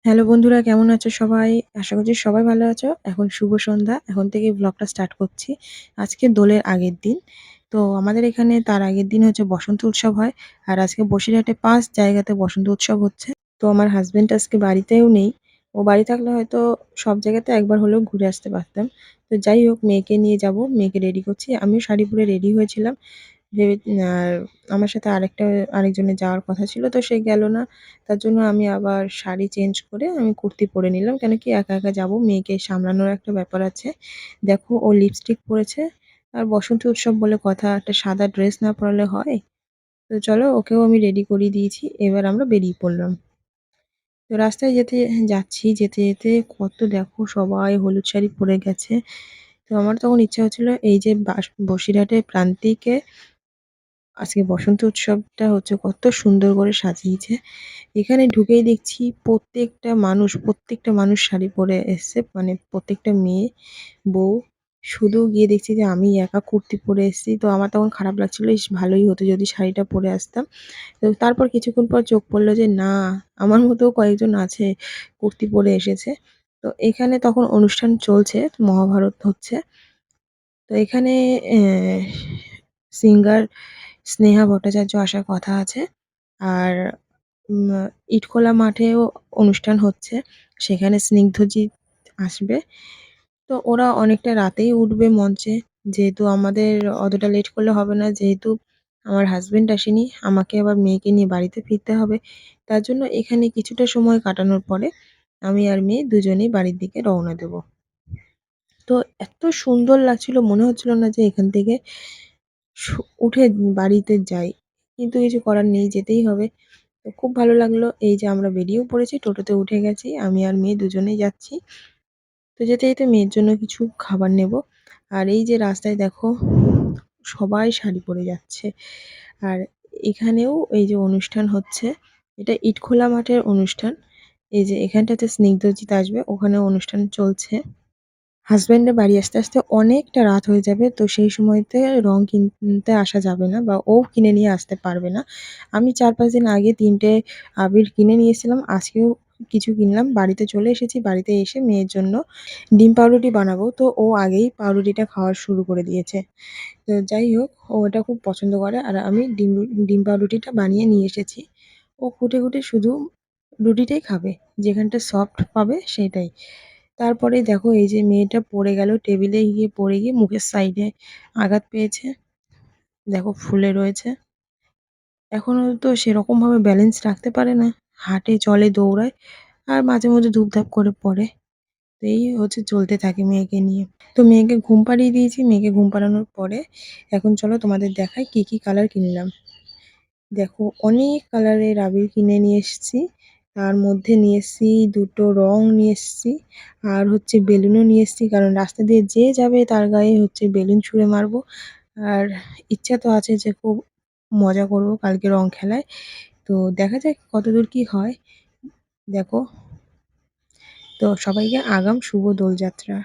Hello বন্ধুরা, কেমন আছো সবাই? আশা করছি সবাই ভালো আছো। এখন শুভ সন্ধ্যা। এখন থেকেই ব্লগটা স্টার্ট করছি। আজকে দোলের আগের দিন। তো আমাদের এখানে তার আগের দিন হচ্ছে বসন্ত উৎসব হয়। আর আজকে বসিরহাটে ৫ জায়গাতে বসন্ত উৎসব হচ্ছে। তো আমার হাসব্যান্ড আজকে বাড়িতেও নেই। ও বাড়ি থাকলে হয়তো সব জায়গাতে একবার হলেও ঘুরে আসতে পারতাম। তো যাই হোক, মেয়েকে নিয়ে যাবো। মেয়েকে রেডি করছি। আমিও শাড়ি পরে রেডি হয়েছিলাম। ভেবে আর আমার সাথে আরেকজনের যাওয়ার কথা ছিল, তো সে গেল না। তার জন্য আমি আবার শাড়ি চেঞ্জ করে আমি কুর্তি পরে নিলাম। কেন কি একা, একা যাবো, মেয়েকে সামলানোর একটা ব্যাপার আছে। দেখো ও লিপস্টিক পরেছে। আর বসন্ত উৎসব বলে কথা, একটা সাদা ড্রেস না পরালে হয়? তো চলো, ওকেও আমি রেডি করিয়ে দিয়েছি। এবার আমরা বেরিয়ে পড়লাম। তো রাস্তায় যেতে, যেতে কত দেখো সবাই হলুদ শাড়ি পরে গেছে। তো আমার তখন ইচ্ছা হচ্ছিল এই যে বসিরহাটের প্রান্তিকে আজকে বসন্ত উৎসবটা হচ্ছে কত সুন্দর করে সাজিয়েছে। এখানে ঢুকেই দেখছি প্রত্যেকটা মানুষ শাড়ি পরে এসছে। মানে প্রত্যেকটা মেয়ে, বউ। শুধু গিয়ে দেখছি যে আমি একা কুর্তি পরে এসেছি। তো আমার তখন খারাপ লাগছিল, ইস ভালোই হতো যদি শাড়িটা পরে আসতাম। তো তারপর কিছুক্ষণ পর চোখ পড়ল যে না, আমার মতোও কয়েকজন আছে কুর্তি পরে এসেছে। তো এখানে তখন অনুষ্ঠান চলছে, মহাভারত হচ্ছে। তো এখানে সিঙ্গার স্নেহা ভট্টাচার্য আসার কথা আছে। আর উম ইটখোলা মাঠেও অনুষ্ঠান হচ্ছে। সেখানে স্নিগ্ধজিৎ আসবে। তো ওরা অনেকটা রাতেই উঠবে মঞ্চে। যেহেতু আমাদের অতটা লেট করলে হবে না। যেহেতু আমার হাসব্যান্ড আসেনি, আমাকে আবার মেয়েকে নিয়ে বাড়িতে ফিরতে হবে। তার জন্য এখানে কিছুটা সময় কাটানোর পরে আমি আর মেয়ে দুজনেই বাড়ির দিকে রওনা দেব। তো এত সুন্দর লাগছিল, মনে হচ্ছিল না যে এখান থেকে উঠে বাড়িতে যাই। কিন্তু কিছু করার নেই, যেতেই হবে। তো খুব ভালো লাগলো। এই যে আমরা বেরিয়েও পড়েছি, টোটোতে উঠে গেছি। আমি আর মেয়ে দুজনেই যাচ্ছি। তো যেতে, যেতে মেয়ের জন্য কিছু খাবার নেব। আর এই যে রাস্তায় দেখো সবাই শাড়ি পরে যাচ্ছে। আর এখানেও এই যে অনুষ্ঠান হচ্ছে, এটা ইটখোলা মাঠের অনুষ্ঠান। এই যে এখানটাতে স্নিগ্ধজিৎ আসবে, ওখানেও অনুষ্ঠান চলছে। হাসব্যান্ডের বাড়ি আসতে, আসতে অনেকটা রাত হয়ে যাবে। তো সেই সময়তে রং কিনতে আসা যাবে না, বা ও কিনে নিয়ে আসতে পারবে না। আমি ৪-৫ দিন আগে ৩ টে আবির কিনে নিয়ে এসেছিলাম। আজকেও কিছু কিনলাম। বাড়িতে চলে এসেছি। বাড়িতে এসে মেয়ের জন্য ডিম পাউরুটি বানাবো। তো ও আগেই পাউরুটিটা খাওয়া শুরু করে দিয়েছে। তো যাই হোক, ও এটা খুব পছন্দ করে। আর আমি ডিম পাউরুটিটা বানিয়ে নিয়ে এসেছি। ও খুঁটে, খুঁটে শুধু রুটিটাই খাবে। যেখানটা সফট পাবে সেইটাই। তারপরে দেখো এই যে মেয়েটা পড়ে গেল, টেবিলে গিয়ে পড়ে গিয়ে মুখের সাইডে আঘাত পেয়েছে। দেখো ফুলে রয়েছে। এখনো তো সেরকমভাবে ব্যালেন্স রাখতে পারে না। হাঁটে, চলে, দৌড়ায় আর মাঝে মধ্যে ধুপধাপ করে পড়ে। তো এই হচ্ছে চলতে থাকে মেয়েকে নিয়ে। তো মেয়েকে ঘুম পাড়িয়ে দিয়েছি। মেয়েকে ঘুম পাড়ানোর পরে এখন চলো তোমাদের দেখাই কি, কি কালার কিনলাম। দেখো অনেক কালারের আবির কিনে নিয়ে এসেছি। তার মধ্যে নিয়ে এসেছি ২ টো রং নিয়ে এসেছি। আর হচ্ছে বেলুনও নিয়ে এসেছি। কারণ রাস্তা দিয়ে যে যাবে তার গায়ে হচ্ছে বেলুন ছুঁড়ে মারবো। আর ইচ্ছা তো আছে যে খুব মজা করবো কালকে রং খেলায়। তো দেখা যাক কতদূর কি হয়। দেখো, তো সবাইকে আগাম শুভ দোলযাত্রা।